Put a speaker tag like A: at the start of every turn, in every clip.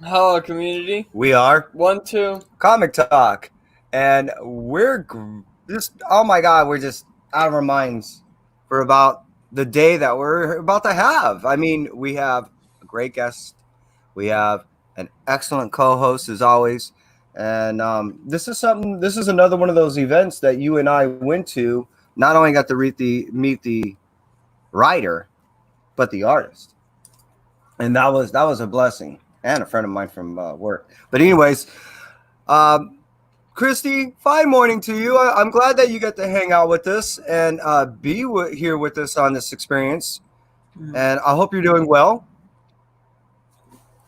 A: Hello, community.
B: We are
A: 1, 2.
B: Comic Talk, and we're just, oh my God, we're just out of our minds for about the day that we're about to have. I mean, we have a great guest, we have an excellent co-host as always, and this is another one of those events that you and I went to. Not only got to meet the writer, but the artist, and that was a blessing. And a friend of mine from work. But anyways, um, Christy, fine morning to you. I'm glad that you get to hang out with us and here with us on this experience. And I hope you're doing well.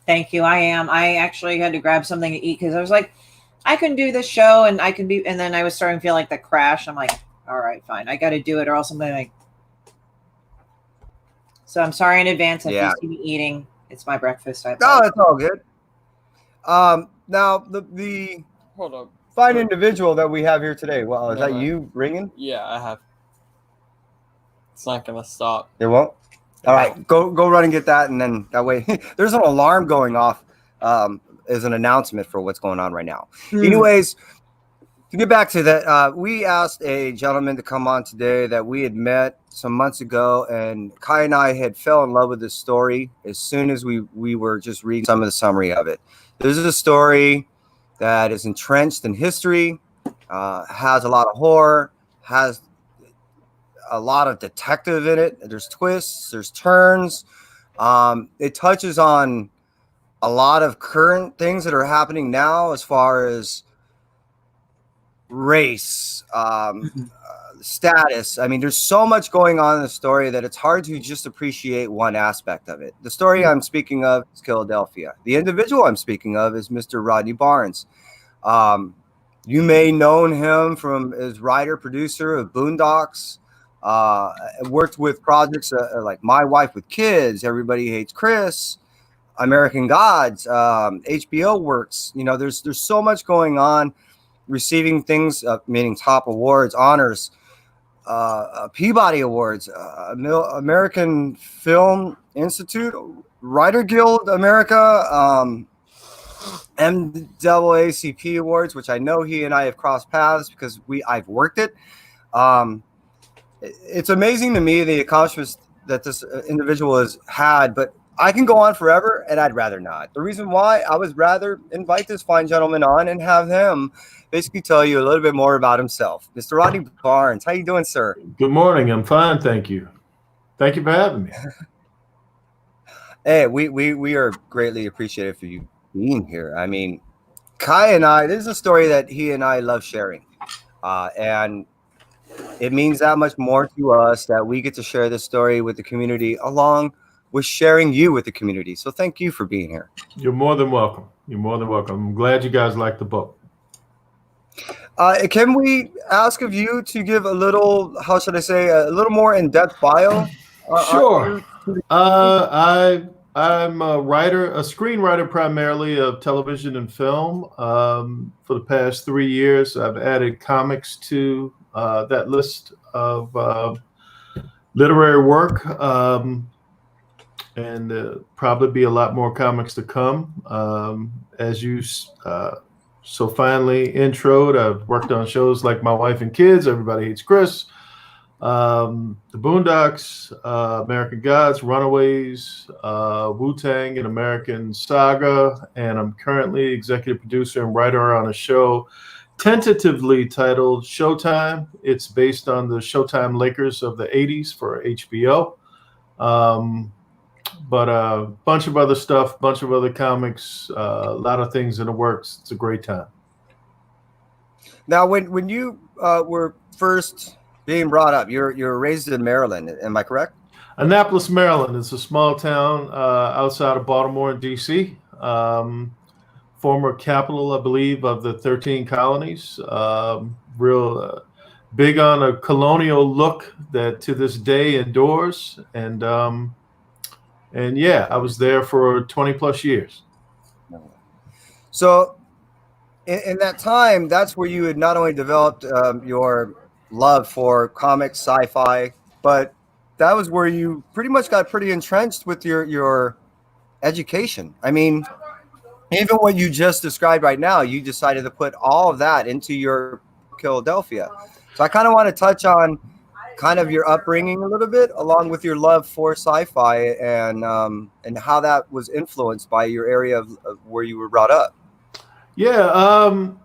C: Thank you. I am. I actually had to grab something to eat because I was like, I can do this show and I can be. And then I was starting to feel like the crash. I'm like, all right, fine. I got to do it or else I'm going to. So I'm sorry in advance if you see me eating. It's my breakfast.
B: No, it's all good. Now the
A: Hold up.
B: Fine individual that we have here today. Well, is that you ringing?
A: Yeah, I have. It's not gonna stop.
B: It won't. All right, go run and get that, and then that way there's an alarm going off as an announcement for what's going on right now. Anyways, to get back to that, we asked a gentleman to come on today that we had met some months ago, and Kai and I had fell in love with this story as soon as we were just reading some of the summary of it. This is a story that is entrenched in history, has a lot of horror, has a lot of detective in it. There's twists, there's turns. It touches on a lot of current things that are happening now as far as race, status. I mean, there's so much going on in the story that it's hard to just appreciate one aspect of it. The story I'm speaking of is Philadelphia. The individual I'm speaking of is Mr. Rodney Barnes. You may know him from as writer, producer of Boondocks, worked with projects like My Wife with Kids, Everybody Hates Chris, American Gods, HBO works. You know, there's so much going on, receiving things, meaning top awards, honors, Peabody Awards, American Film Institute, Writer Guild America, NAACP Awards, which I know he and I have crossed paths because I've worked it. It's amazing to me the accomplishments that this individual has had, but I can go on forever, and I'd rather not. The reason why I would rather invite this fine gentleman on and have him basically tell you a little bit more about himself. Mr. Rodney Barnes, how you doing, sir?
D: Good morning. I'm fine, thank you. Thank you for having me.
B: Hey, we are greatly appreciative for you being here. I mean, Kai and I, this is a story that he and I love sharing, and it means that much more to us that we get to share this story with the community along with sharing you with the community. So thank you for being here.
D: You're more than welcome. You're more than welcome. I'm glad you guys like the book.
B: Can we ask of you to give a little, how should I say, a little more in-depth bio?
D: Sure. I'm a writer, a screenwriter primarily of television and film. For the past 3 years, I've added comics to that list of literary work. And probably be a lot more comics to come. As you so finally introed, I've worked on shows like My Wife and Kids, Everybody Hates Chris, The Boondocks, American Gods, Runaways, Wu-Tang, and American Saga. And I'm currently executive producer and writer on a show tentatively titled Showtime. It's based on the Showtime Lakers of the 80s for HBO. But a bunch of other stuff, bunch of other comics, a lot of things in the works. It's a great time.
B: Now, when you were first being brought up, you're raised in Maryland, am I correct?
D: Annapolis, Maryland. It's a small town outside of Baltimore and D.C. Former capital, I believe, of the 13 colonies. Real big on a colonial look that to this day endures. And yeah, I was there for 20 plus years.
B: So in that time, that's where you had not only developed your love for comics, sci-fi, but that was where you pretty much got pretty entrenched with your education. I mean, even what you just described right now, you decided to put all of that into your Philadelphia. So I kind of want to touch on kind of your upbringing a little bit, along with your love for sci-fi and how that was influenced by your area of where you were brought up.
D: Yeah,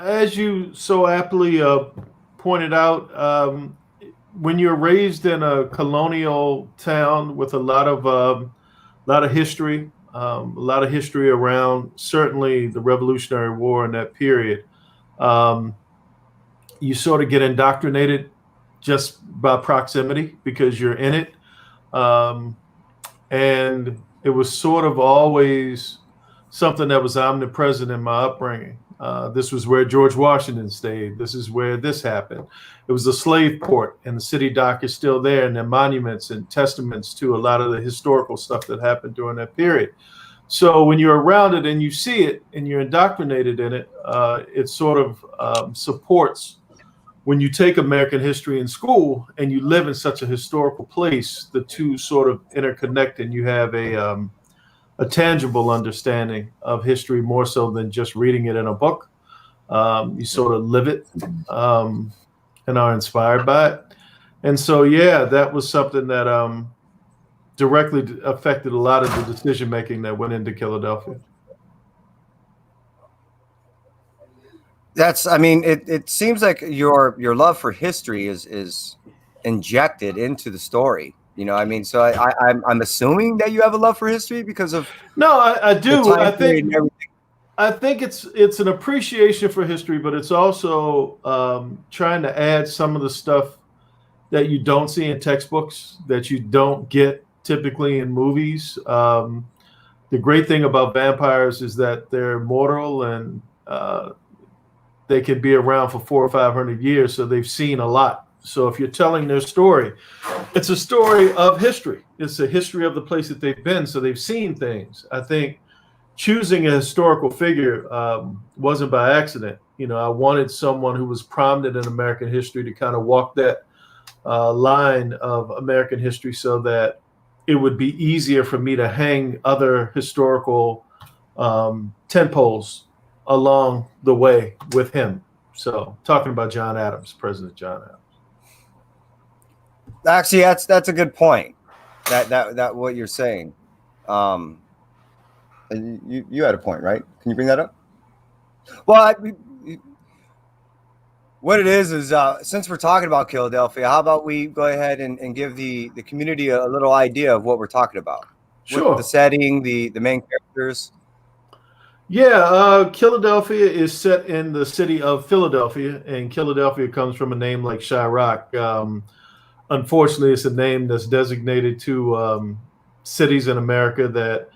D: as you so aptly pointed out, when you're raised in a colonial town with a lot of history, a lot of history around certainly the Revolutionary War in that period, you sort of get indoctrinated just by proximity because you're in it. And it was sort of always something that was omnipresent in my upbringing. This was where George Washington stayed. This is where this happened. It was a slave port, and the city dock is still there, and there are monuments and testaments to a lot of the historical stuff that happened during that period. So when you're around it and you see it and you're indoctrinated in it, it sort of supports when you take American history in school and you live in such a historical place, the two sort of interconnect and you have a tangible understanding of history more so than just reading it in a book. You sort of live it and are inspired by it. And so, yeah, that was something that directly affected a lot of the decision making that went into Philadelphia.
B: I mean, it seems like your love for history is injected into the story. You know, I mean, so I'm assuming that you have a love for history because of
D: I do.
B: I
D: think it's an appreciation for history, but it's also trying to add some of the stuff that you don't see in textbooks, that you don't get typically in movies. The great thing about vampires is that they're mortal and they can be around for 400 or 500 years, so they've seen a lot. So if you're telling their story, it's a story of history. It's a history of the place that they've been, so they've seen things. I think choosing a historical figure wasn't by accident. You know, I wanted someone who was prominent in American history to kind of walk that line of American history so that it would be easier for me to hang other historical tentpoles along the way with him. So talking about John Adams, President John Adams.
B: Actually, that's a good point. That what you're saying. And you had a point, right? Can you bring that up? Well, what it is since we're talking about Philadelphia, how about we go ahead and give the community a little idea of what we're talking about?
D: Sure.
B: What the setting, the main characters.
D: Yeah, Philadelphia is set in the city of Philadelphia, and Philadelphia comes from a name like Chirac. Unfortunately, it's a name that's designated to cities in America that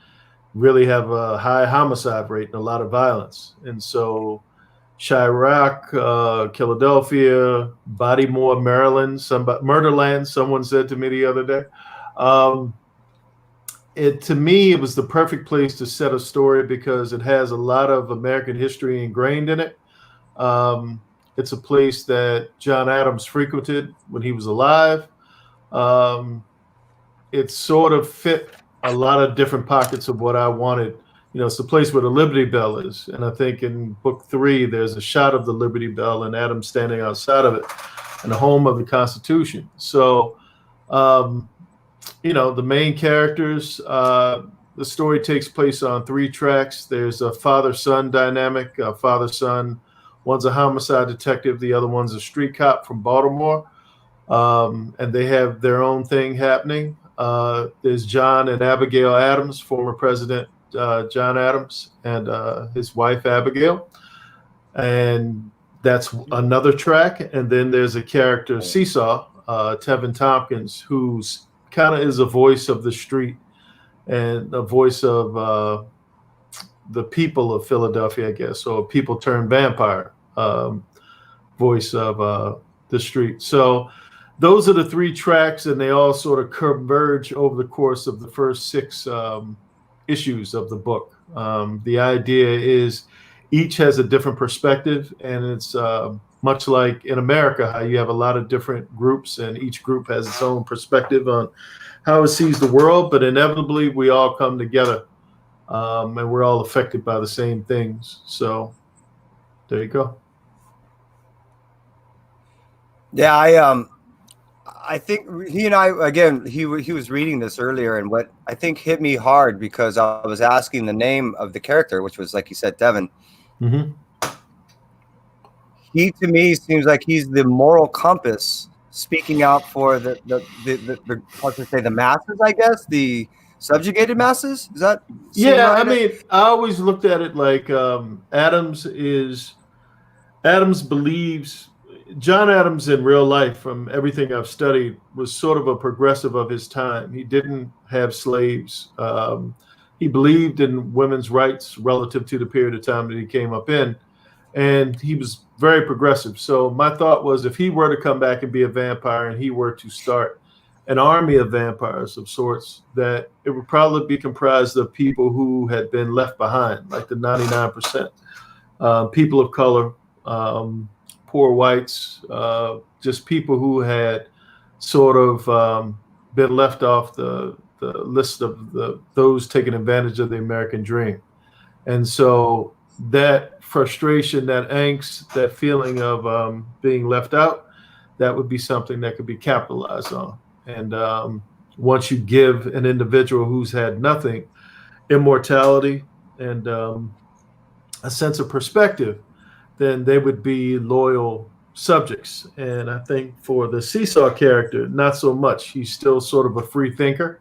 D: really have a high homicide rate and a lot of violence. And so Chirac, Philadelphia, Bodymore, Maryland, Murderland, someone said to me the other day. To me, it was the perfect place to set a story because it has a lot of American history ingrained in it. It's a place that John Adams frequented when he was alive. It sort of fit a lot of different pockets of what I wanted. You know, it's the place where the Liberty Bell is. And I think in book 3, there's a shot of the Liberty Bell and Adams standing outside of it and the home of the Constitution. So, you know, the main characters, the story takes place on 3 tracks. There's a father-son dynamic. Father-son, one's a homicide detective. The other one's a street cop from Baltimore. And they have their own thing happening. There's John and Abigail Adams, former President John Adams, and his wife, Abigail. And that's another track. And then there's a character, Seesaw, Tevin Tompkins, who's kind of is a voice of the street and a voice of the people of Philadelphia, I guess, or people turned vampire, voice of the street. So those are the 3 tracks, and they all sort of converge over the course of the first 6 issues of the book. The idea is each has a different perspective, and it's much like in America, how you have a lot of different groups and each group has its own perspective on how it sees the world, but inevitably we all come together, and we're all affected by the same things. So there you go.
B: Yeah, I think he and I, again, he was reading this earlier, and what I think hit me hard because I was asking the name of the character, which was, like you said, Devin.
D: Mm-hmm.
B: He, to me, seems like he's the moral compass speaking out for the how to say, the masses, I guess, the subjugated masses. Is that
D: Yeah,
B: right?
D: I mean, I always looked at it like Adams believes, John Adams in real life, from everything I've studied, was sort of a progressive of his time. He didn't have slaves. He believed in women's rights relative to the period of time that he came up in. And he was very progressive. So my thought was, if he were to come back and be a vampire and he were to start an army of vampires of sorts, that it would probably be comprised of people who had been left behind, like the 99%, people of color, poor whites, just people who had sort of been left off the list of those taking advantage of the American dream. And so that frustration, that angst, that feeling of being left out, that would be something that could be capitalized on. And once you give an individual who's had nothing immortality and a sense of perspective, then they would be loyal subjects. And I think for the Seesaw character, not so much. He's still sort of a free thinker.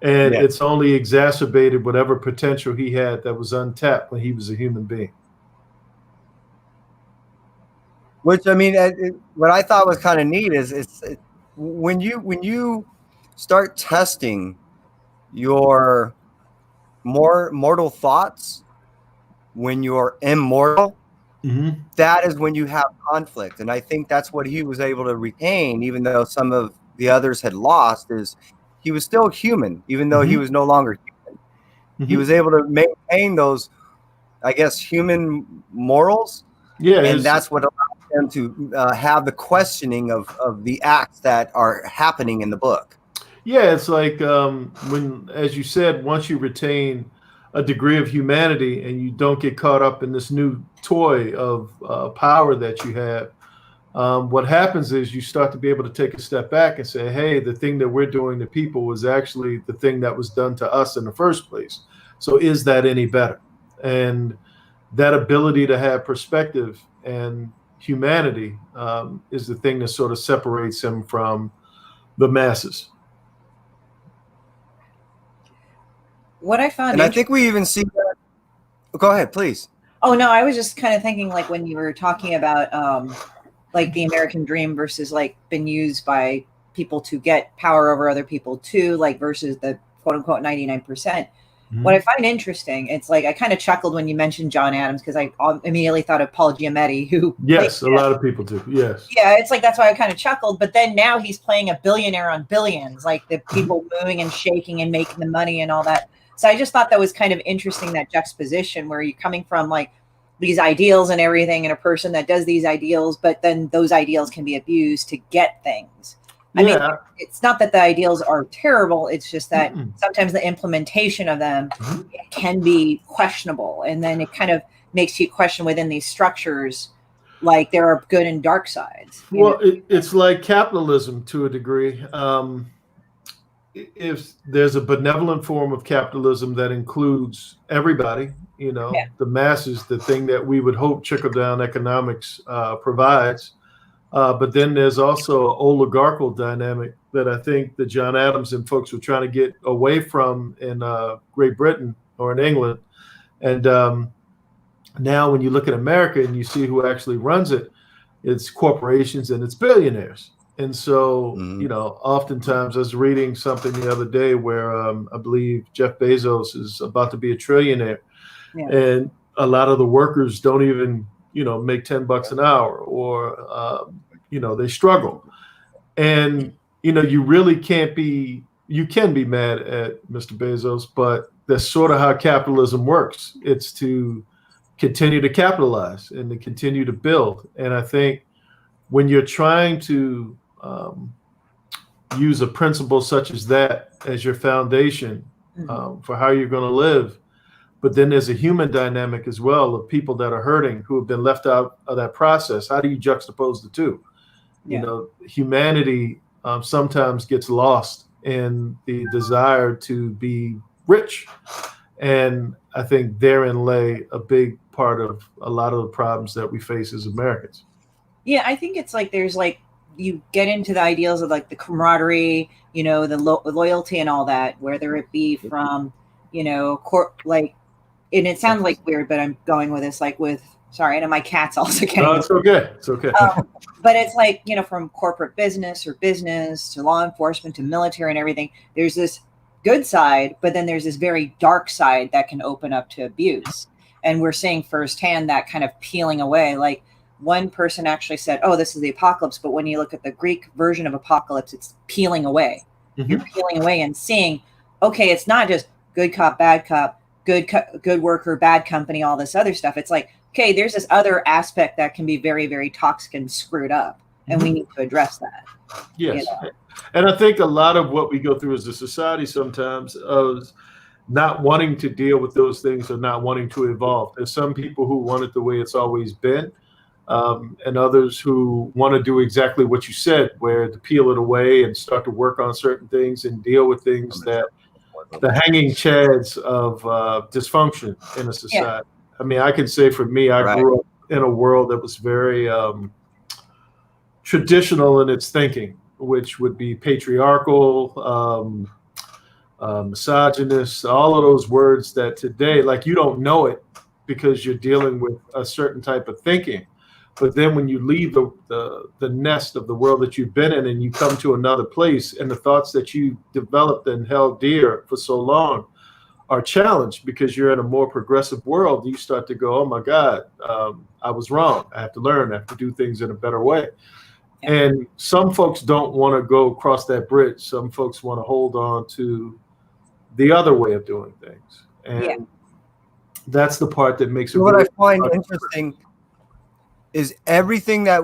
D: And it's only exacerbated whatever potential he had that was untapped when he was a human being.
B: Which, I mean, what I thought was kind of neat is when you start testing your mortal thoughts when you're immortal, that is when you have conflict. And I think that's what he was able to retain, even though some of the others had lost, is he was still human, even though he was no longer human. He was able to maintain those, I guess, human morals.
D: Yeah.
B: And that's what allowed him to have the questioning of the acts that are happening in the book.
D: Yeah, it's like when, as you said, once you retain a degree of humanity and you don't get caught up in this new toy of power that you have, what happens is you start to be able to take a step back and say, hey, the thing that we're doing to people was actually the thing that was done to us in the first place. So is that any better? And that ability to have perspective and humanity is the thing that sort of separates him from the masses.
C: What I found,
B: and I think we even see that. Go ahead, please.
C: Oh no, I was just kind of thinking, like, when you were talking about like the American dream versus like been used by people to get power over other people too, like versus the quote unquote 99%. What I find interesting, it's like I kind of chuckled when you mentioned John Adams because I immediately thought of Paul Giamatti, who
D: yes, a lot of people do. Yes,
C: yeah, it's like that's why I kind of chuckled. But then now he's playing a billionaire on Billions, like the people moving and shaking and making the money and all that. So I just thought that was kind of interesting, that juxtaposition where you're coming from like these ideals and everything, and a person that does these ideals, but then those ideals can be abused to get things. I mean, it's not that the ideals are terrible. It's just that sometimes the implementation of them can be questionable. And then it kind of makes you question within these structures, like there are good and dark sides.
D: Well, it's like capitalism to a degree. If there's a benevolent form of capitalism that includes everybody, the masses, the thing that we would hope trickle-down economics provides. But then there's also an oligarchical dynamic that I think that John Adams and folks were trying to get away from in Great Britain or in England. And now when you look at America and you see who actually runs it, it's corporations and it's billionaires. And so, oftentimes I was reading something the other day where I believe Jeff Bezos is about to be a trillionaire. Yeah. And a lot of the workers don't even make $10 an hour, or, they struggle. And, you really can't be, you can be mad at Mr. Bezos, but that's sort of how capitalism works. It's to continue to capitalize and to continue to build. And I think when you're trying to use a principle such as that as your foundation for how you're going to live, but then there's a human dynamic as well of people that are hurting who have been left out of that process. How do you juxtapose the two?
C: Yeah.
D: You know, humanity sometimes gets lost in the desire to be rich. And I think therein lay a big part of a lot of the problems that we face as Americans.
C: Yeah, I think it's like there's like you get into the ideals of like the camaraderie, you know, the loyalty and all that, whether it be from, you know, like, and it sounds like weird, but I'm going with this, like with, sorry, and my cat's also getting.
D: No, it's okay. It's okay.
C: But it's like, you know, from corporate business or business to law enforcement to military and everything, there's this good side, but then there's this very dark side that can open up to abuse. And we're seeing firsthand that kind of peeling away. Like one person actually said, oh, this is the apocalypse. But when you look at the Greek version of apocalypse, it's peeling away. Mm-hmm. You're peeling away and seeing, okay, it's not just good cop, bad cop, good worker, bad company, all this other stuff. It's like, okay, there's this other aspect that can be very, very toxic and screwed up. And we need to address that.
D: Yes.
C: You know?
D: And I think a lot of what we go through as a society sometimes is not wanting to deal with those things or not wanting to evolve. There's some people who want it the way it's always been, and others who want to do exactly what you said, where to peel it away and start to work on certain things and deal with things that the hanging chads of dysfunction in a society. Yeah. I mean, I can say for me, I grew up in a world that was very traditional in its thinking, which would be patriarchal, misogynist, all of those words that today, like you don't know it because you're dealing with a certain type of thinking. But then when you leave the nest of the world that you've been in and you come to another place and the thoughts that you developed and held dear for so long are challenged because you're in a more progressive world, you start to go, oh my God, I was wrong. I have to learn. I have to do things in a better way. And some folks don't want to go across that bridge. Some folks want to hold on to the other way of doing things. And that's the part that makes it.
B: What I find interesting is everything that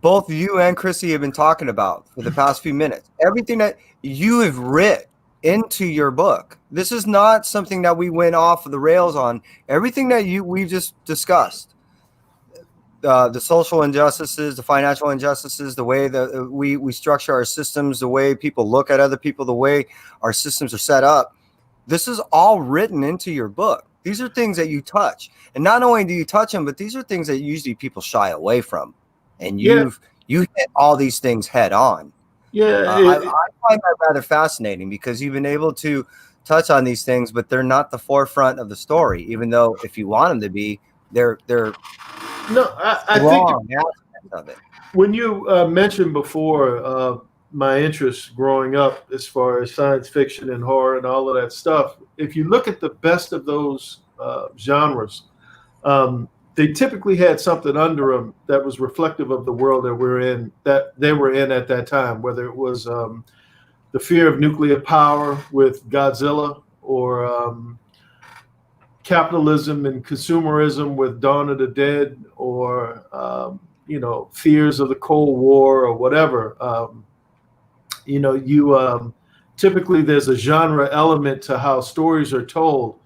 B: both you and Chrissy have been talking about for the past few minutes, everything that you have writ into your book. This is not something that we went off of the rails on. Everything that we just discussed. The social injustices, the financial injustices, the way that we structure our systems, the way people look at other people, the way our systems are set up. This is all written into your book. These are things that you touch. And not only do you touch them, but these are things that usually people shy away from. And you hit all these things head on.
D: Yeah,
B: I find that rather fascinating because you've been able to touch on these things, but they're not the forefront of the story, even though if you want them to be, they're
D: no, I think
B: of it.
D: When you mentioned before my interest growing up as far as science fiction and horror and all of that stuff, if you look at the best of those genres, they typically had something under them that was reflective of the world that they were in at that time, whether it was the fear of nuclear power with Godzilla or capitalism and consumerism with Dawn of the Dead, or fears of the Cold War or whatever. Typically there's a genre element to how stories are told.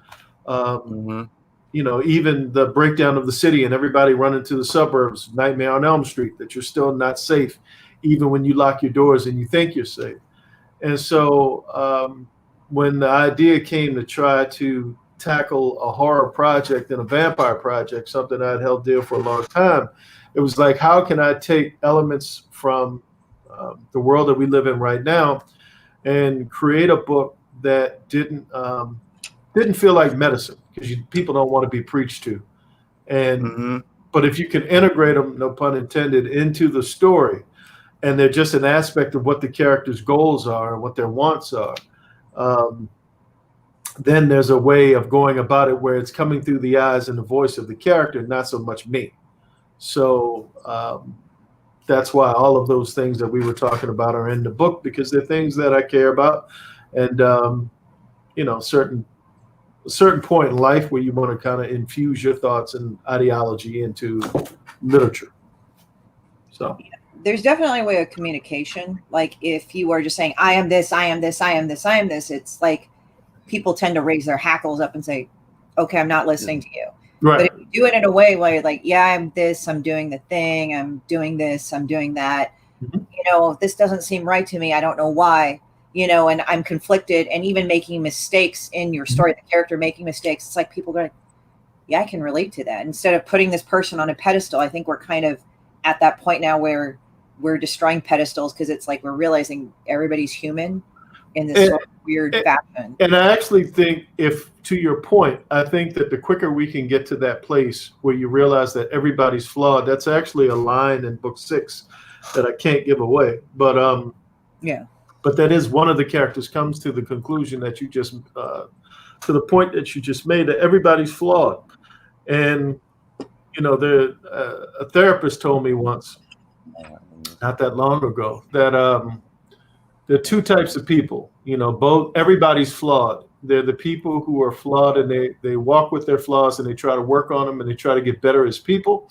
D: Even the breakdown of the city and everybody running to the suburbs, Nightmare on Elm Street, that you're still not safe, even when you lock your doors and you think you're safe. And so when the idea came to try to tackle a horror project and a vampire project, something I'd held dear for a long time, it was like, how can I take elements from the world that we live in right now and create a book that didn't feel like medicine, because people don't want to be preached to. And but if you can integrate them, no pun intended, into the story, and they're just an aspect of what the characters' goals are and what their wants are, then there's a way of going about it where it's coming through the eyes and the voice of the character, not so much me. So that's why all of those things that we were talking about are in the book, because they're things that I care about. And, certain a certain point in life where you want to kind of infuse your thoughts and ideology into literature. So
C: There's definitely a way of communication. Like if you are just saying, I am this, I am this, I am this, I am this, it's like people tend to raise their hackles up and say, okay, I'm not listening to you.
D: right.
C: But if you do it in a way where you're like, yeah, I'm this, I'm doing the thing, I'm doing this, I'm doing that, this doesn't seem right to me. I don't know why, and I'm conflicted, and even making mistakes in your story, the character making mistakes. It's like people go, yeah, I can relate to that. Instead of putting this person on a pedestal, I think we're kind of at that point now where we're destroying pedestals because it's like we're realizing everybody's human in this sort of weird fashion.
D: And I actually think, if to your point, I think that the quicker we can get to that place where you realize that everybody's flawed, that's actually a line in book 6 that I can't give away. But but that is one of the characters comes to the conclusion that you just to the point that you just made, that everybody's flawed. And a therapist told me once, not that long ago, that there are two types of people. Everybody's flawed. They're the people who are flawed, and they walk with their flaws, and they try to work on them, and they try to get better as people.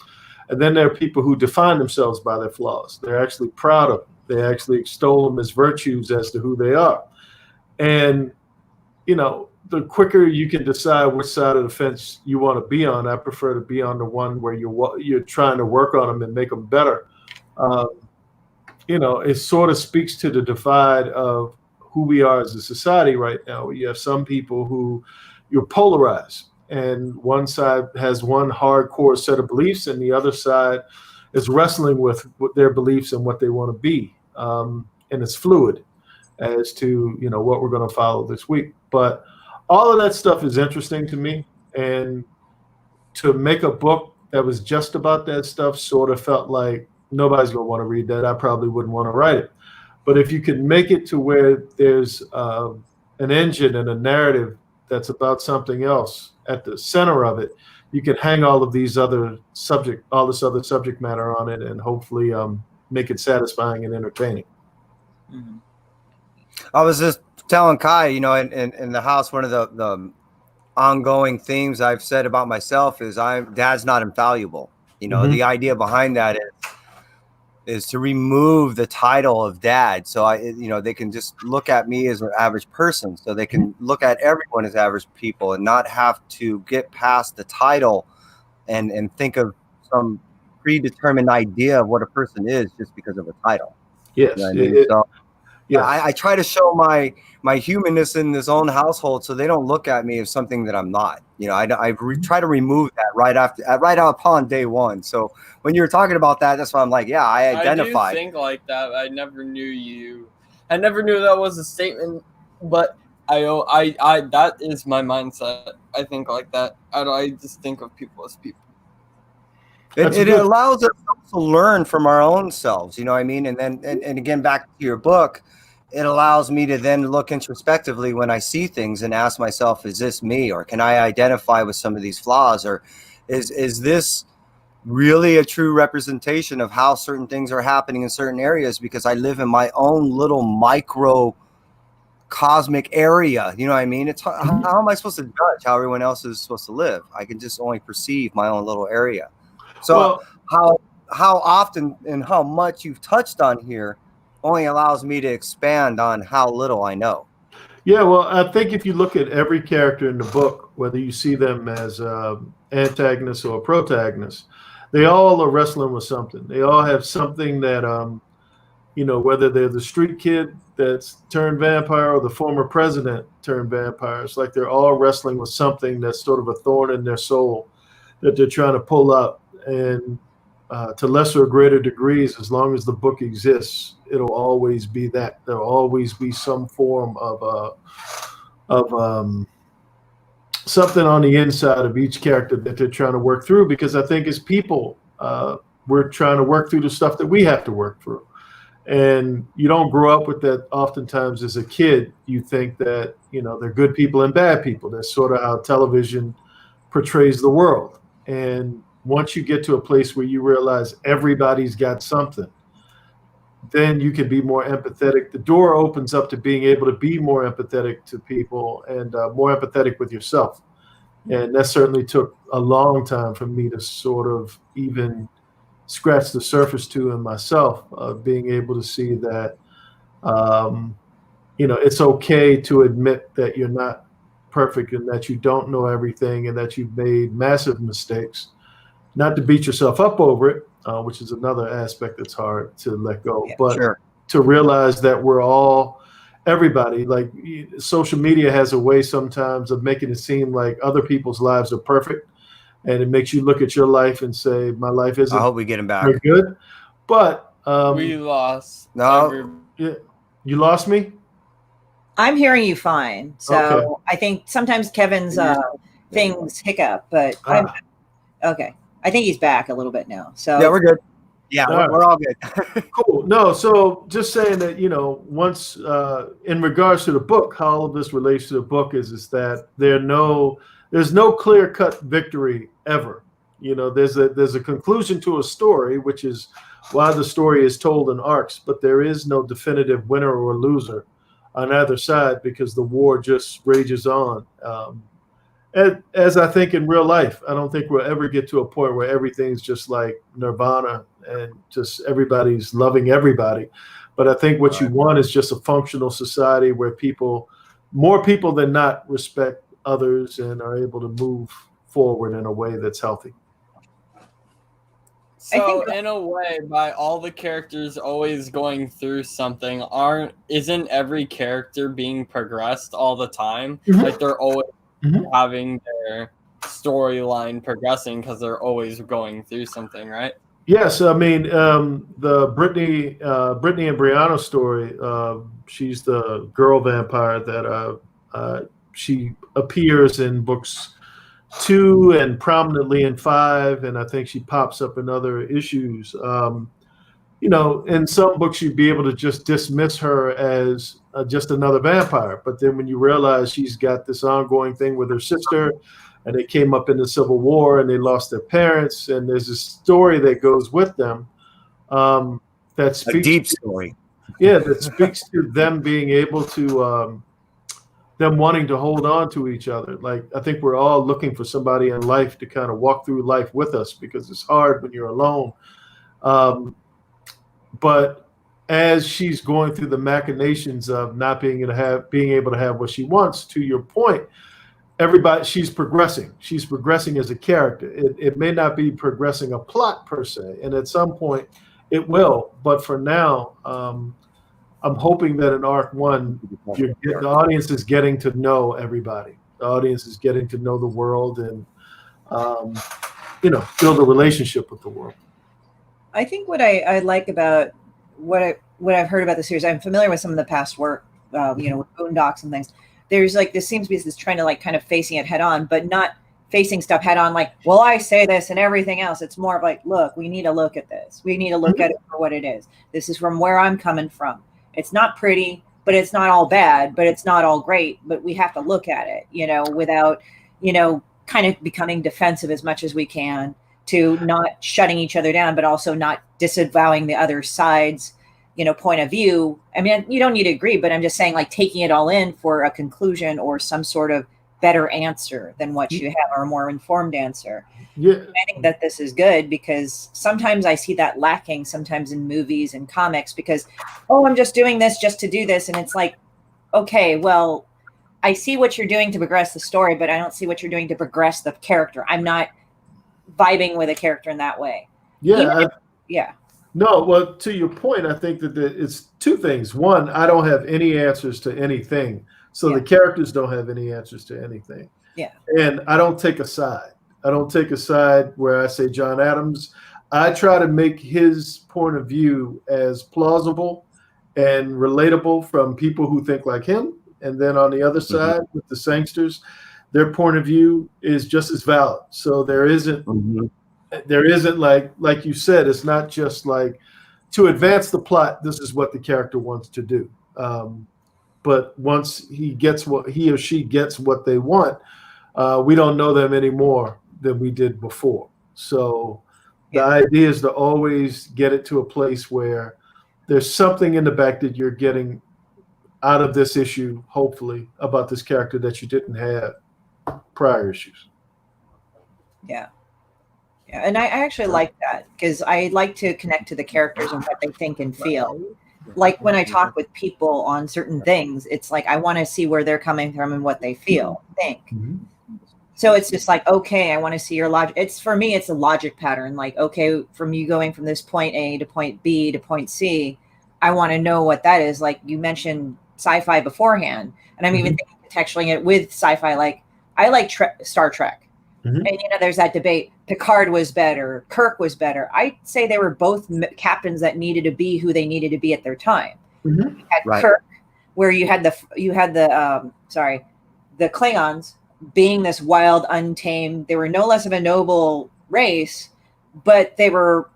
D: And then there are people who define themselves by their flaws. They're actually proud of them. They actually extol them as virtues as to who they are. And the quicker you can decide which side of the fence you want to be on, I prefer to be on the one where you're trying to work on them and make them better. It sort of speaks to the divide of who we are as a society right now. You have some people who you're polarized, and one side has one hardcore set of beliefs, and the other side is wrestling with their beliefs and what they want to be. And it's fluid as to, what we're going to follow this week. But all of that stuff is interesting to me. And to make a book that was just about that stuff sort of felt like nobody's going to want to read that. I probably wouldn't want to write it. But if you can make it to where there's an engine and a narrative that's about something else at the center of it, you can hang all this other subject matter on it, and hopefully make it satisfying and entertaining.
A: Mm-hmm.
B: I was just telling Kai, in the house, one of the ongoing themes I've said about myself is Dad's not infallible. The idea behind that is to remove the title of dad. So they can just look at me as an average person. So they can look at everyone as average people and not have to get past the title and think of some predetermined idea of what a person is just because of a title.
D: Yes.
B: I try to show my humanness in this own household, so they don't look at me as something that I'm not. I try to remove that right out upon day one. So when you were talking about that, that's why I'm like, yeah, I identify.
A: I do think like that. I never knew you. I never knew that was a statement, but I that is my mindset. I think like that. I just think of people as people.
B: It allows us to learn from our own selves, you know what I mean? And then, and again, back to your book, it allows me to then look introspectively when I see things and ask myself, is this me? Or can I identify with some of these flaws? Or is this really a true representation of how certain things are happening in certain areas? Because I live in my own little micro cosmic area, you know what I mean? It's how am I supposed to judge how everyone else is supposed to live? I can just only perceive my own little area. So how often and how much you've touched on here only allows me to expand on how little I know.
D: Yeah, well, I think if you look at every character in the book, whether you see them as antagonists or protagonists, they all are wrestling with something. They all have something that, whether they're the street kid that's turned vampire or the former president turned vampire, it's like they're all wrestling with something that's sort of a thorn in their soul that they're trying to pull up. And to lesser or greater degrees, as long as the book exists, it'll always be that. There'll always be some form of something on the inside of each character that they're trying to work through. Because I think as people, we're trying to work through the stuff that we have to work through. And you don't grow up with that. Oftentimes as a kid, you think that, they're good people and bad people. That's sort of how television portrays the world. And once you get to a place where you realize everybody's got something, then you can be more empathetic. The door opens up to being able to be more empathetic to people and more empathetic with yourself. And that certainly took a long time for me to sort of even scratch the surface to in myself, of being able to see that, it's okay to admit that you're not perfect and that you don't know everything and that you've made massive mistakes. Not to beat yourself up over it, which is another aspect that's hard to let go, but to realize that we're all, everybody, like social media has a way sometimes of making it seem like other people's lives are perfect. And it makes you look at your life and say, my life isn't
B: I hope we get him back.
D: very good. But
A: we lost.
B: No.
D: Yeah, you lost me?
C: I'm hearing you fine. So
D: Okay.
C: I think sometimes Kevin's things hiccup, but I'm okay. I think he's back a little bit now. So
B: Yeah, we're good. Yeah,
D: All
B: we're all good.
D: Cool. No, so just saying that, once in regards to the book, how all of this relates to the book is that there's no clear-cut victory ever. There's a conclusion to a story, which is why the story is told in arcs, but there is no definitive winner or loser on either side because the war just rages on. As I think in real life, I don't think we'll ever get to a point where everything's just like nirvana and just everybody's loving everybody. But I think what you want is just a functional society where more people than not, respect others and are able to move forward in a way that's healthy.
A: So in a way, by all the characters always going through something, isn't every character being progressed all the time?
D: Mm-hmm.
A: Like they're always having their storyline progressing because they're always going through something, right?
D: Yes, I mean the Brittany and Brianna story. She's the girl vampire that she appears in books 2 and prominently in 5, and I think she pops up in other issues. In some books you'd be able to just dismiss her as just another vampire, but then when you realize she's got this ongoing thing with her sister, and they came up in the Civil War and they lost their parents, and there's a story that goes with them that speaks
B: a deep story.
D: Yeah, that speaks to them being able to them wanting to hold on to each other. Like I think we're all looking for somebody in life to kind of walk through life with us because it's hard when you're alone. But as she's going through the machinations of not being able to have what she wants, to your point, she's progressing. She's progressing as a character. It may not be progressing a plot per se, and at some point it will. But for now, I'm hoping that in arc 1, the audience is getting to know everybody. The audience is getting to know the world and build a relationship with the world.
C: I think what I like about what I've heard about the series, I'm familiar with some of the past work, with Boondocks and things. There's this seems to be this trying to kind of facing it head on, but not facing stuff head on. Like, well, I say this and everything else. It's more of like, look, we need to look at this. We need to look at it for what it is. This is from where I'm coming from. It's not pretty, but it's not all bad, but it's not all great. But we have to look at it, without, kind of becoming defensive as much as we can, to not shutting each other down, but also not disavowing the other side's, point of view. I mean, you don't need to agree, but I'm just saying, taking it all in for a conclusion or some sort of better answer than what you have, or a more informed answer.
D: Yeah.
C: I think that this is good because sometimes I see that lacking sometimes in movies and comics because, I'm just doing this just to do this. And it's like, okay, well, I see what you're doing to progress the story, but I don't see what you're doing to progress the character. I'm not vibing with a character in that way.
D: Yeah. No, well, to your point, I think that it's two things. One, I don't have any answers to anything. So the characters don't have any answers to anything.
C: Yeah.
D: And I don't take a side. I don't take a side where I say John Adams. I try to make his point of view as plausible and relatable from people who think like him. And then on the other side, with the Sangsters, their point of view is just as valid. So there isn't like you said, it's not just like to advance the plot, this is what the character wants to do. But once he or she gets what they want, we don't know them any more than we did before. So the idea is to always get it to a place where there's something in the back that you're getting out of this issue, hopefully, about this character that you didn't have prior issues.
C: Yeah. Yeah, and I actually like that because I like to connect to the characters and what they think and feel. Like when I talk with people on certain things, it's like I want to see where they're coming from and what they feel, think.
D: Mhm.
C: So it's just like, okay, I want to see your logic. It's for me, it's a logic pattern. Like, okay, from you going from this point A to point B to point C, I want to know what that is. Like you mentioned sci-fi beforehand, and I'm even thinking contextualizing it with sci-fi. Like I like Star Trek.
D: Mhm.
C: And, there's that debate. Picard was better. Kirk was better. I'd say they were both captains that needed to be who they needed to be at their time.
D: Mhm.
C: You had
B: Right.
C: Kirk, where you had the Klingons being this wild, untamed. They were no less of a noble race, but they were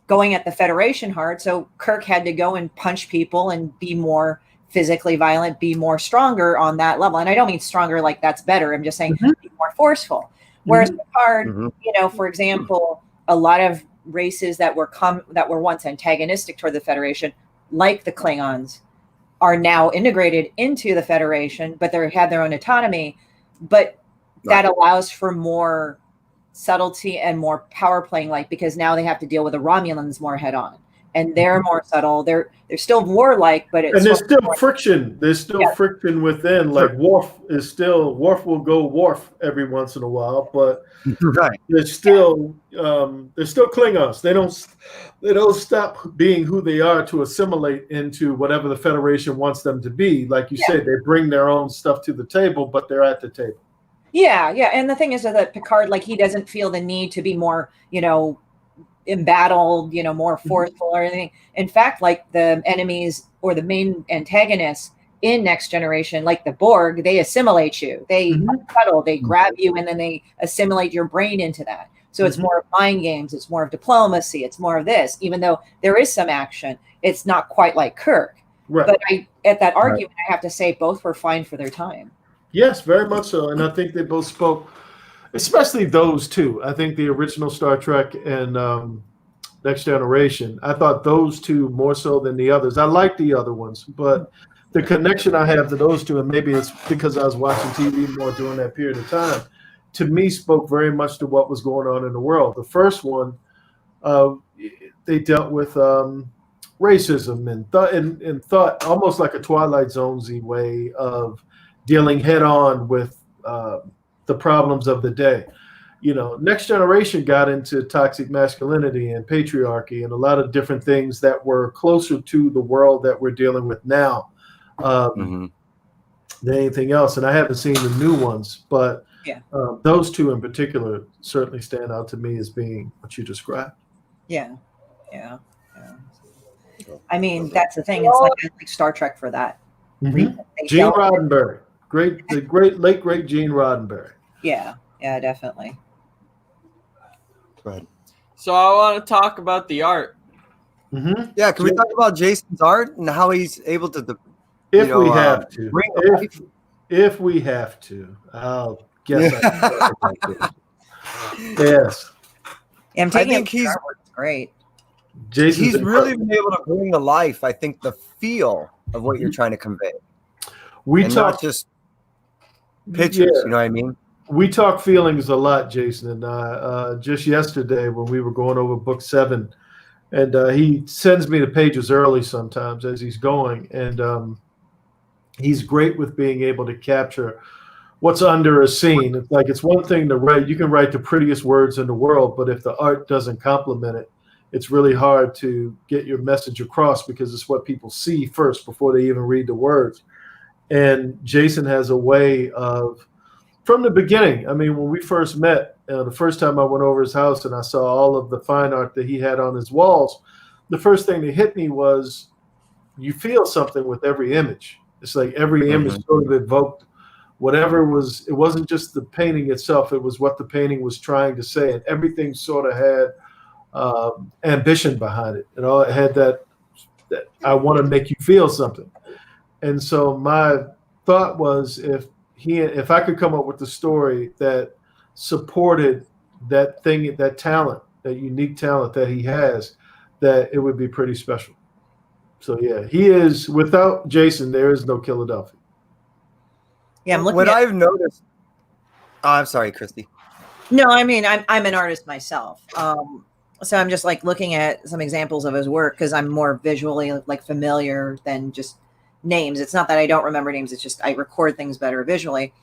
C: going at the Federation hard. So Kirk had to go and punch people and be more physically violent, be more stronger on that level. And I don't mean stronger like that's better. I'm just saying be more forceful. Whereas Picard, for example, a lot of races that were once antagonistic toward the Federation, like the Klingons, are now integrated into the Federation, but they have their own autonomy. But that allows for more subtlety and more power playing, like because now they have to deal with the Romulans more head on, and they're more subtle. They're still warlike, but it's
D: And there's still friction. There's still friction within. Like Worf will go Worf every once in a while, but
B: Right.
D: there's still Klingons. They don't stop being who they are to assimilate into whatever the Federation wants them to be. Like you said, they bring their own stuff to the table, but they're at the table.
C: Yeah. And the thing is that Picard, like, he doesn't feel the need to be more, embattled, more forceful or anything. In fact, like the enemies or the main antagonists in Next Generation, like the Borg, they assimilate you. They cuddle, they grab you, and then they assimilate your brain into that. So it's more of mind games. It's more of diplomacy. It's more of this, even though there is some action. It's not quite like Kirk.
D: Right.
C: But at that argument, I have to say both were fine for their time.
D: Yes, very much so. And I think they both spoke, especially those two. I think the original Star Trek and Next Generation, I thought those two more so than the others. I like the other ones, but the connection I have to those two, and maybe it's because I was watching TV more during that period of time, to me spoke very much to what was going on in the world. The first one, they dealt with racism and thought almost like a Twilight Zone-y way of dealing head on with the problems of the day. Next Generation got into toxic masculinity and patriarchy and a lot of different things that were closer to the world that we're dealing with now than anything else. And I haven't seen the new ones, but those two in particular certainly stand out to me as being what you described.
C: Yeah. I mean, that's the thing. It's like I like Star Trek for that.
D: Gene Roddenberry. The late great Gene Roddenberry.
C: Yeah, definitely.
B: Right.
A: So I want to talk about the art.
B: Yeah, can we talk about Jason's art and how he's able to?
D: If we have to, I'll guess. Yes.
C: Yeah, I'm taking
B: I think he's
C: great.
B: He's really been able to bring to life, I think, the feel of what you're trying to convey. Not just pictures, you know what I mean?
D: We talk feelings a lot, Jason and I. Just yesterday when we were going over book 7, and he sends me the pages early sometimes as he's going, and he's great with being able to capture what's under a scene. It's like it's one thing to write. You can write the prettiest words in the world, but if the art doesn't complement it, it's really hard to get your message across because it's what people see first before they even read the words. And Jason has a way of, from the beginning, I mean, when we first met, the first time I went over his house and I saw all of the fine art that he had on his walls, the first thing that hit me was you feel something with every image. It's like every image sort of evoked whatever it wasn't just the painting itself, it was what the painting was trying to say. And everything sort of had ambition behind it. It had that I want to make you feel something. And so my thought was if I could come up with a story that supported that talent, that unique talent that he has, that it would be pretty special. So yeah, he is. Without Jason, there is no Philadelphia.
C: Yeah, I'm looking
B: What
C: at.
B: I've noticed. Oh, I'm sorry, Christy.
C: No, I mean I'm an artist myself. So I'm just like looking at some examples of his work because I'm more visually like familiar than just names. It's not that I don't remember names, it's just I record things better visually.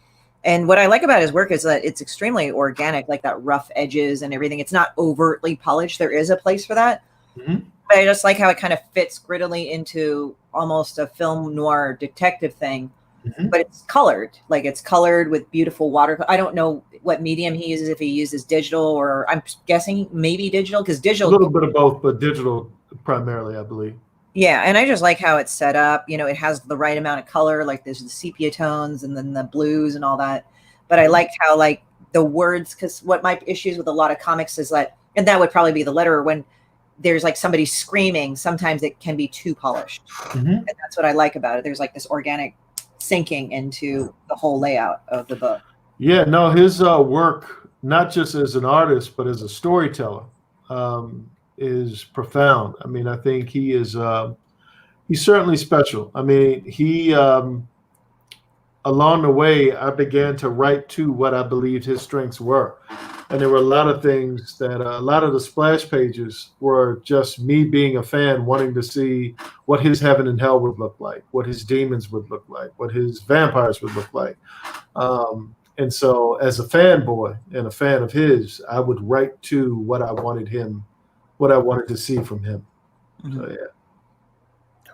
C: And what I like about his work is that it's extremely organic, like that rough edges and everything. It's not overtly polished. There is a place for that.
D: Mm-hmm.
C: But I just like how it kind of fits grittily into almost a film noir detective thing.
D: Mm-hmm.
C: But it's colored, like it's colored with beautiful water. I don't know what medium he uses, if he uses digital or I'm guessing maybe digital, because
D: A
C: digital.
D: little bit of both, but digital primarily, I believe.
C: Yeah, and I just like how it's set up. You know, it has the right amount of color, like there's the sepia tones and then the blues and all that. But I liked how like the words, because what my issues with a lot of comics is that, and that would probably be the letterer, when there's like somebody screaming, sometimes it can be too polished.
D: Mm-hmm.
C: And that's what I like about it. There's like this organic sinking into the whole layout of the book.
D: Yeah, no, his work, not just as an artist, but as a storyteller, is profound. I mean, I think he is, he's certainly special. I mean, he, along the way, I began to write to what I believed his strengths were. And there were a lot of things that, a lot of the splash pages were just me being a fan, wanting to see what his heaven and hell would look like, what his demons would look like, what his vampires would look like. And so as a fanboy and a fan of his, I would write to what I wanted to see from him.
C: Mm-hmm.
D: So, yeah.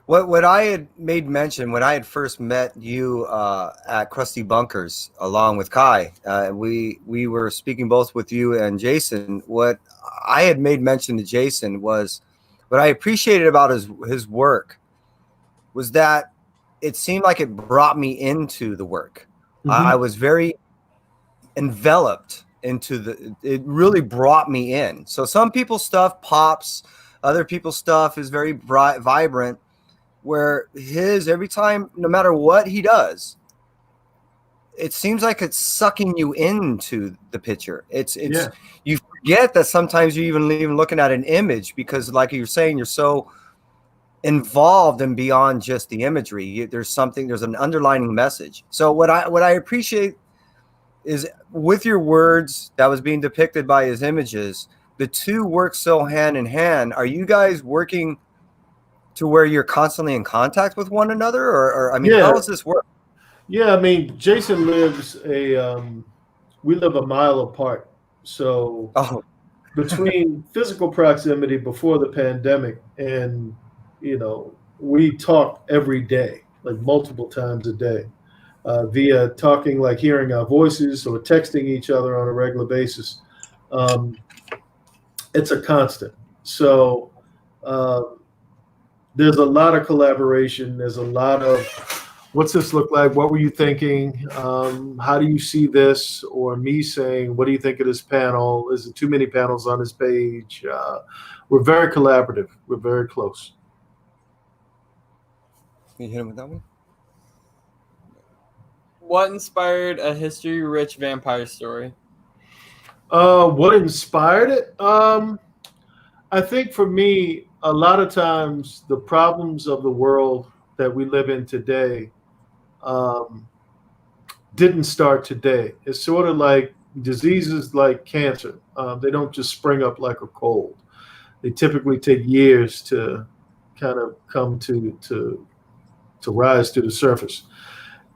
B: What I had made mention when I had first met you at Krusty Bunkers along with Kai, we were speaking both with you and Jason. What I had made mention to Jason was what I appreciated about his work was that it seemed like it brought me into the work.
D: Mm-hmm.
B: I was very enveloped into it really brought me in. So some people's stuff pops, other people's stuff is very bright, vibrant, where his, every time, no matter what he does, it seems like it's sucking you into the picture. It's
D: Yeah.
B: You forget that sometimes you're even looking at an image, because like you're saying, you're so involved and beyond just the imagery. There's an underlining message. So what I appreciate is with your words that was being depicted by his images, the two work so hand in hand. Are you guys working to where you're constantly in contact with one another, or I mean,
D: Yeah.
B: how does this work?
D: Yeah, I mean, Jason lives we live a mile apart. So between physical proximity before the pandemic and, we talk every day, like multiple times a day, via talking, like hearing our voices or texting each other on a regular basis. It's a constant. So there's a lot of collaboration. There's a lot of, what's this look like? What were you thinking? How do you see this? Or me saying, what do you think of this panel? Is it too many panels on this page? We're very collaborative. We're very close.
B: Can you hit him with that one?
A: What inspired a history-rich vampire story?
D: What inspired it? I think for me, a lot of times the problems of the world that we live in today didn't start today. It's sort of like diseases like cancer. They don't just spring up like a cold. They typically take years to kind of come to rise to the surface.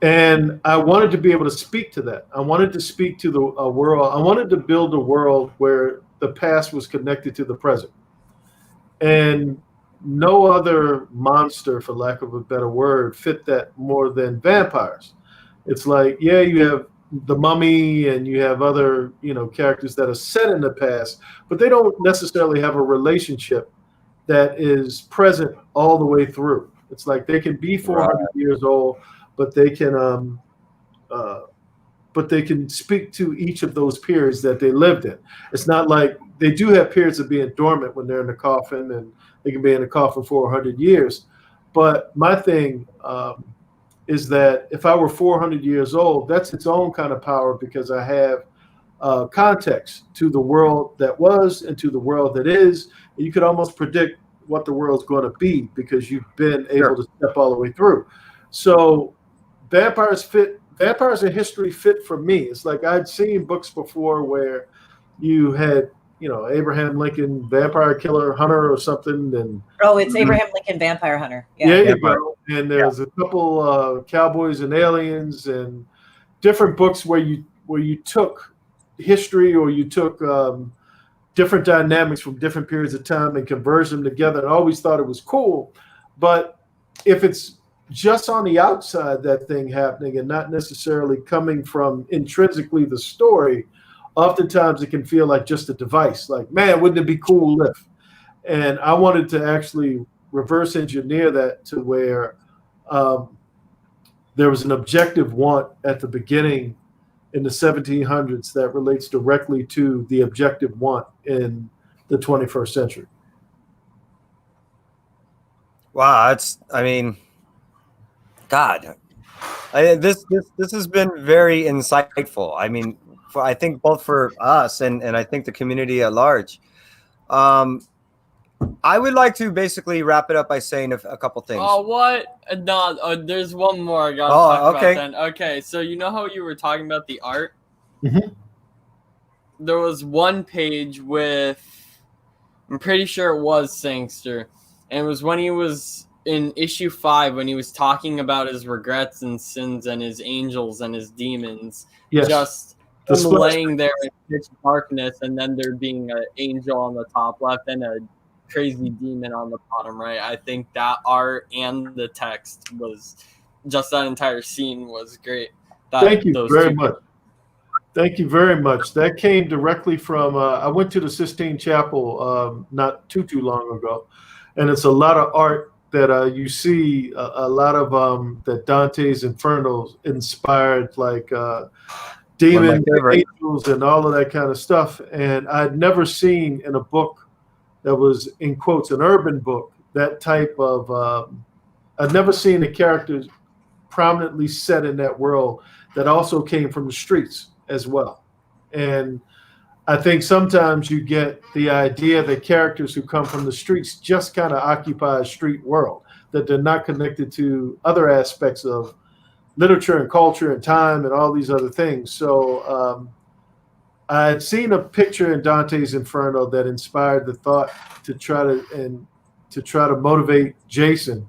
D: And I wanted to be able to speak to that. I wanted to speak to a world. I wanted to build a world where the past was connected to the present. And no other monster, for lack of a better word, fit that more than vampires. It's like, yeah, you have the Mummy and you have other, characters that are set in the past, but they don't necessarily have a relationship that is present all the way through. It's like they can be 400 years old, but they can speak to each of those periods that they lived in. It's not like they do have periods of being dormant when they're in the coffin, and they can be in the coffin for 100 years. But my thing is that if I were 400 years old, that's its own kind of power, because I have context to the world that was and to the world that is. And you could almost predict what the world's going to be because you've been able to step all the way through. So vampires in history fit for me. It's like I'd seen books before where you had, Abraham Lincoln, vampire killer hunter or something. And
C: it's Abraham Lincoln, Vampire Hunter.
D: Yeah, you go. And there's a couple Cowboys and Aliens and different books where you took history or you took different dynamics from different periods of time and converged them together. And I always thought it was cool. But if it's just on the outside, that thing happening and not necessarily coming from intrinsically the story, oftentimes it can feel like just a device. Like, man, wouldn't it be cool if? And I wanted to actually reverse engineer that to where there was an objective want at the beginning in the 1700s that relates directly to the objective want in the 21st century.
B: Wow, God, this has been very insightful. I mean, I think both for us and I think the community at large. I would like to basically wrap it up by saying a couple things.
A: Oh, what? No, there's one more I gotta talk about then. Okay, so you know how you were talking about the art?
D: Mm-hmm.
A: There was one page with, I'm pretty sure it was Sangster, and it was when he was in issue 5 when he was talking about his regrets and sins and his angels and his demons.
D: Yes.
A: Just laying there in pitch darkness, and then there being an angel on the top left and a crazy demon on the bottom right. I think that art and the text was just, that entire scene was great.
D: Thank you very much. Thank you very much. That came directly from I went to the Sistine Chapel not too long ago, and it's a lot of art that you see a lot of that Dante's Inferno inspired, like demon angels and all of that kind of stuff. And I'd never seen in a book that was, in quotes, an urban book, that type of, I'd never seen the characters prominently set in that world that also came from the streets as well. And I think sometimes you get the idea that characters who come from the streets just kind of occupy a street world, that they're not connected to other aspects of literature and culture and time and all these other things. So I had seen a picture in Dante's Inferno that inspired the thought to try to motivate Jason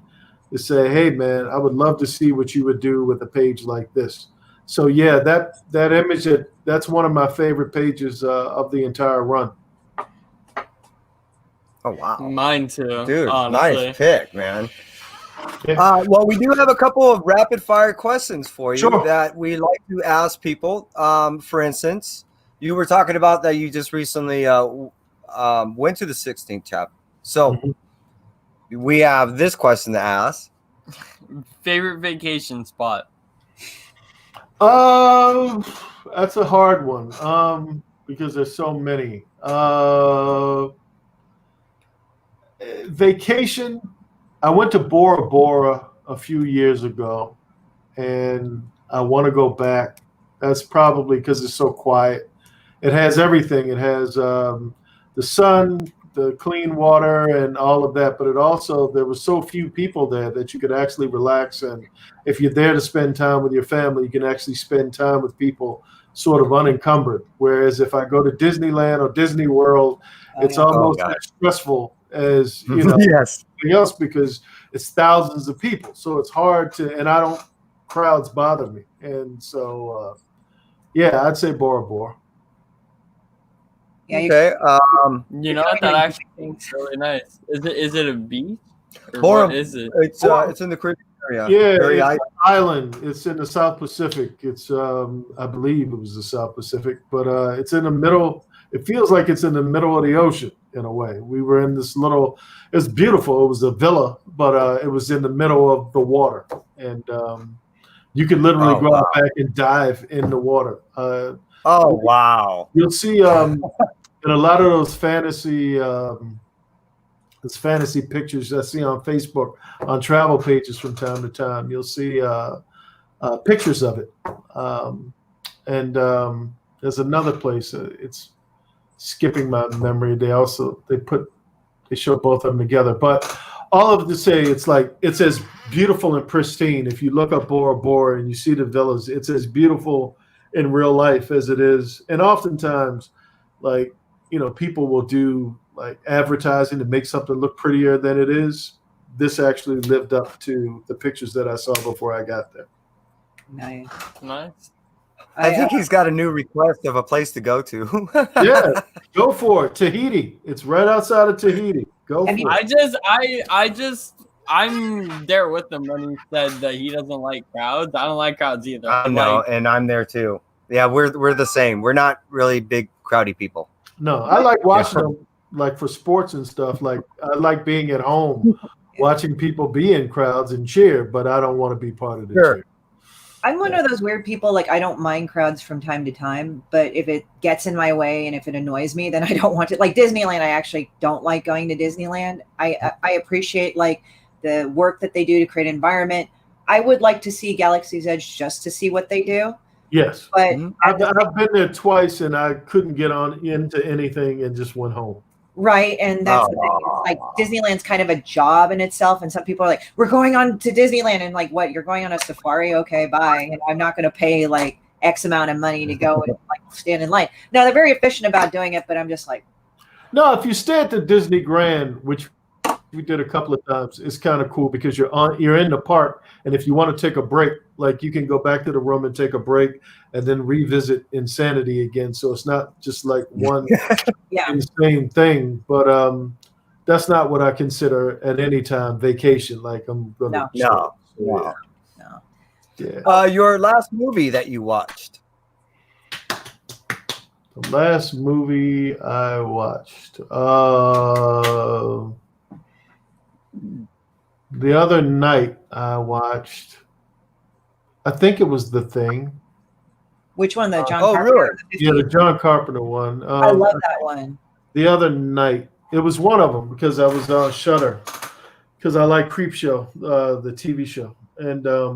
D: to say, hey man, I would love to see what you would do with a page like this. So yeah, that image, that's one of my favorite pages of the entire run.
B: Oh wow,
A: mine too,
B: dude.
A: Honestly.
B: Nice pick, man.
D: Yeah.
B: Well, we do have a couple of rapid fire questions for you
D: Sure.
B: that we like to ask people. For instance, you were talking about that you just recently went to the 16th chapter. So we have this question to ask.
A: Favorite vacation spot?
D: That's a hard one because there's so many. Vacation, I went to Bora Bora a few years ago, and I want to go back. That's probably because it's so quiet. It has everything. It has the sun, the clean water, and all of that. But it also, there were so few people there that you could actually relax. And if you're there to spend time with your family, you can actually spend time with people sort of unencumbered. Whereas if I go to Disneyland or Disney World, it's almost as stressful as
B: Yes.
D: anything else because it's thousands of people. So it's hard to, and crowds bother me. And so, yeah, I'd say Bora Bora.
C: Yeah,
B: Okay.
A: You know what? That actually seems really nice. Is it a beach? Or
B: Bora,
A: what is it?
B: It's in the Caribbean area.
D: Yeah,
B: Very
D: it's an island. It's in the South Pacific. It's I believe it was the South Pacific, but it's in the middle. It feels like it's in the middle of the ocean in a way. We were in this little. It was beautiful. It was a villa, but it was in the middle of the water, and you could literally go out back and dive in the water.
B: Oh wow!
D: You'll see in a lot of those fantasy pictures I see on Facebook on travel pages from time to time. You'll see pictures of it, and there's another place. It's skipping my memory. They they show both of them together. But all of it to say, it's as beautiful and pristine. If you look up Bora Bora and you see the villas, it's as beautiful in real life as it is. And oftentimes, like, people will do like advertising to make something look prettier than it is. This actually lived up to the pictures that I saw before I got there.
C: Nice.
B: I think he's got a new request of a place to go to.
D: Yeah, go for it. Tahiti. It's right outside of Tahiti. Go for it.
A: I'm there with him when he said that he doesn't like crowds. I don't like crowds either.
B: I know, and I'm there too. Yeah, we're the same. We're not really big crowdy people.
D: No, I like watching them, like for sports and stuff. Like I like being at home, watching people be in crowds and cheer, but I don't want to be part of the cheer.
C: I'm one of those weird people, like I don't mind crowds from time to time, but if it gets in my way and if it annoys me, then I don't want it. Like Disneyland, I actually don't like going to Disneyland. I appreciate like the work that they do to create an environment. I would like to see Galaxy's Edge just to see what they do.
D: Yes,
C: but
D: I've been there twice and I couldn't get on into anything and just went home.
C: Right, and that's the thing. It's like Disneyland's kind of a job in itself, and some people are like, "We're going on to Disneyland," and like, "What? You're going on a safari? Okay, bye." And I'm not going to pay like X amount of money to go and like stand in line. No, they're very efficient about doing it, but I'm just like,
D: no. If you stay at the Disney Grand, which we did a couple of times, it's kind of cool because you're in the park, and if you want to take a break, like you can go back to the room and take a break, and then revisit Insanity again. So it's not just like one insane thing, but that's not what I consider at any time vacation. Like I'm gonna
B: no.
D: Yeah.
B: Your last movie that you watched?
D: The last movie I watched. The other night I watched, I think it was The Thing.
C: Which one? The John Carpenter?
B: Really?
D: Yeah, the John Carpenter one.
C: I love that one.
D: The other night, it was one of them because I was on Shudder because I like Creepshow, the TV show, and I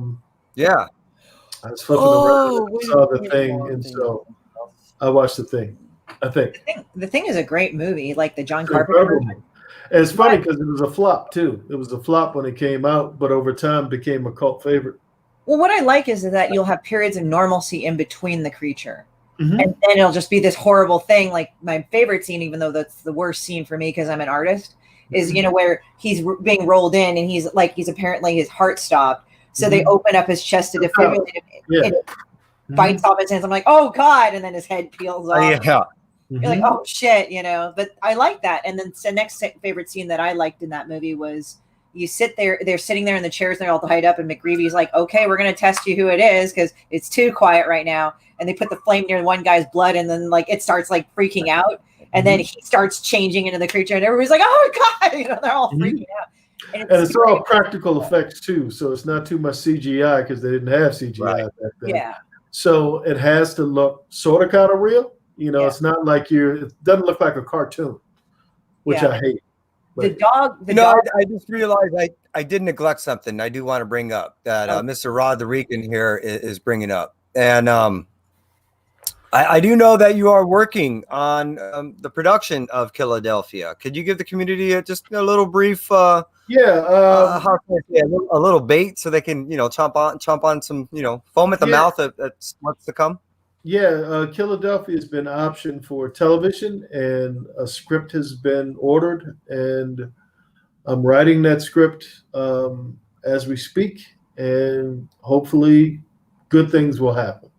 D: was flipping around and saw The Thing, and so I watched The Thing. I think
C: The Thing is a great movie, like the John Carpenter.
D: And it's funny because it was a flop too. It was a flop when it came out, but over time became a cult favorite.
C: Well, what I like is that you'll have periods of normalcy in between the creature.
D: Mm-hmm.
C: And then it'll just be this horrible thing. Like my favorite scene, even though that's the worst scene for me because I'm an artist, is, where he's being rolled in and he's apparently his heart stopped. So they open up his chest to defibrillate him and it bites off his hands. I'm like, oh God. And then his head peels off.
B: Yeah.
C: You're like, oh shit, but I like that. And then the next favorite scene that I liked in that movie was you sit there, they're sitting there in the chairs, and they're all tied up, and McGreevy's like, okay, we're going to test you who it is because it's too quiet right now. And they put the flame near one guy's blood, and then like it starts like freaking out. And then he starts changing into the creature, and everybody's like, oh God, they're all freaking out. And
D: it's all practical effects too. So it's not too much CGI because they didn't have CGI back then.
C: Yeah.
D: So it has to look sort of kind of real. It's not like it doesn't look like a cartoon, which I hate.
C: But the dog.
B: I just realized I did neglect something I do want to bring up that Mr. Rod the Rican here is bringing up. And I do know that you are working on the production of Philadelphia. Could you give the community just a little brief how can I say, a little bait so they can, chomp on some, foam at the mouth that's what's to come?
D: Yeah, Philadelphia has been optioned for television, and a script has been ordered, and I'm writing that script as we speak, and hopefully good things will happen.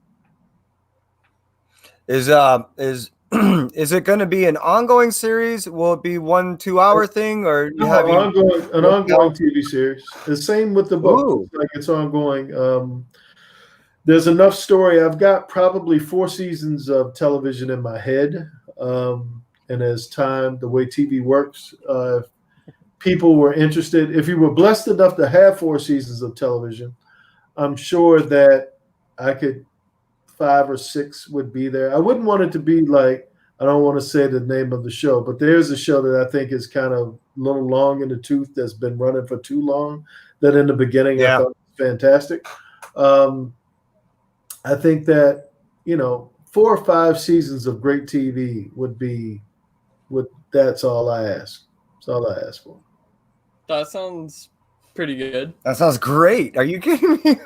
B: Is it going to be an ongoing series? Will it be 1-2 hour thing, or
D: an ongoing TV series? The same with the book. It's like it's ongoing. There's enough story. I've got probably 4 seasons of television in my head. And as time, the way TV works, if people were interested, if you were blessed enough to have 4 seasons of television, I'm sure that I could 5 or 6 would be there. I wouldn't want it to be like, I don't want to say the name of the show, but there's a show that I think is kind of a little long in the tooth that's been running for too long, that in the beginning I thought was fantastic. I think that, 4 or 5 seasons of great TV that's all I ask. That's all I ask for.
A: That sounds pretty good.
B: That sounds great. Are you kidding me?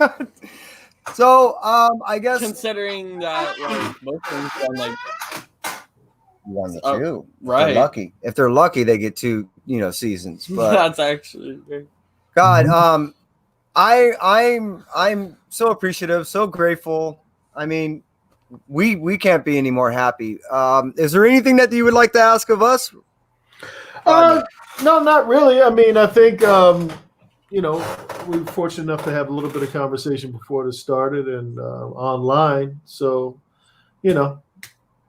B: So, I guess
A: Considering that like most things done like
B: 1 to
A: Oh,
B: 2.
A: right.
B: They're lucky. If they're lucky, they get 2, seasons. But
A: that's actually very...
B: God, I'm so appreciative, so grateful. I mean, we can't be any more happy. Is there anything that you would like to ask of us?
D: No, not really. I mean, I think we were fortunate enough to have a little bit of conversation before this started and online. So,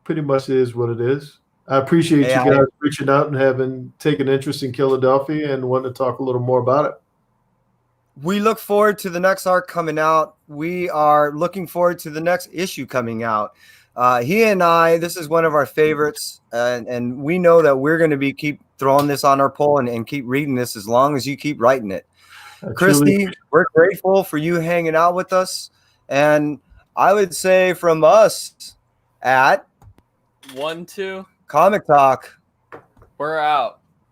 D: pretty much it is what it is. I appreciate you guys reaching out and taken interest in Philadelphia and wanting to talk a little more about it.
B: We look forward to the next arc coming out. We are looking forward to the next issue coming out. He and I, this is one of our favorites, and we know that we're going to keep throwing this on our poll and keep reading this as long as you keep writing it. Christy, we're grateful for you hanging out with us. And I would say from us at
A: 1, 2
B: Comic Talk,
A: we're out.